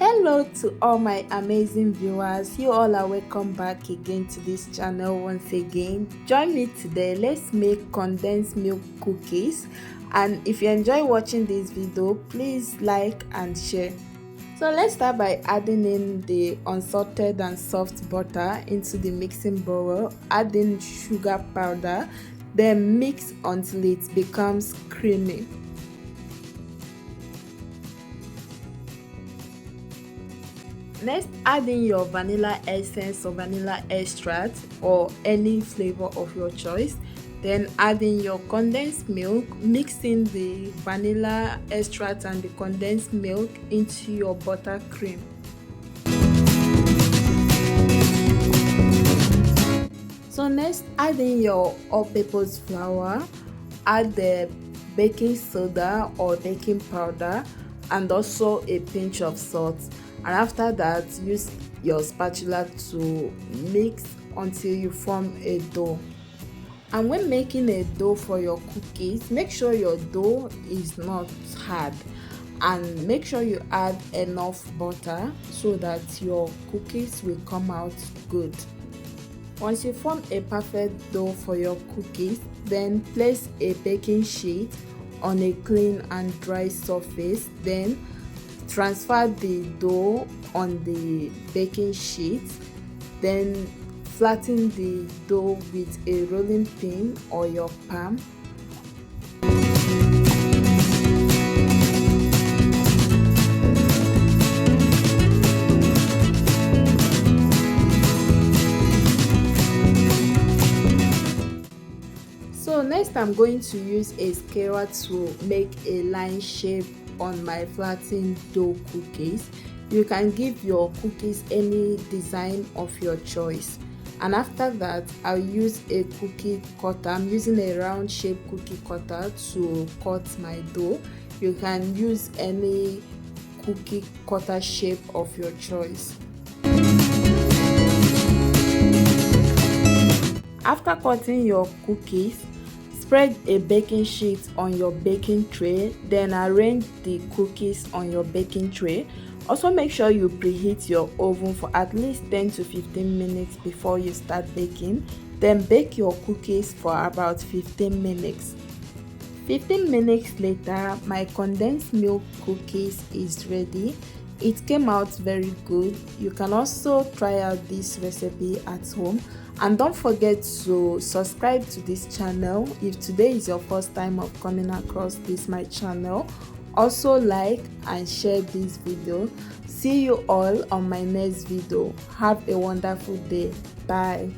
Hello to all my amazing viewers. You all are welcome back again to this channel once again. Join me today. Let's make condensed milk cookies. And if you enjoy watching this video, please like and share. So let's start by adding in the unsalted and soft butter into the mixing bowl, adding sugar powder, then mix until it becomes creamy. Next, add in your vanilla essence or vanilla extract or any flavor of your choice. Then add in your condensed milk, mix in the vanilla extract and the condensed milk into your buttercream. So next, add in your all-purpose flour, add the baking soda or baking powder, and also a pinch of salt. And after that, use your spatula to mix until you form a dough. And when making a dough for your cookies, make sure your dough is not hard, and make sure you add enough butter so that your cookies will come out good. Once you form a perfect dough for your cookies, then place a baking sheet on a clean and dry surface. Then transfer the dough on the baking sheet. Then flatten the dough with a rolling pin or your palm. So next, I'm going to use a skewer to make a line shape on my flattened dough cookies. You can give your cookies any design of your choice. And after that, I'll use a cookie cutter. I'm using a round shaped cookie cutter to cut my dough. You can use any cookie cutter shape of your choice. After cutting your cookies, spread a baking sheet on your baking tray, then arrange the cookies on your baking tray. Also make sure you preheat your oven for at least 10 to 15 minutes before you start baking. Then bake your cookies for about 15 minutes. 15 minutes later, my condensed milk cookies is ready. It came out very good. You can also try out this recipe at home, and don't forget to subscribe to this channel if today is your first time of coming across this my channel. Also like and share this video. See you all on my next video. Have a wonderful day. Bye.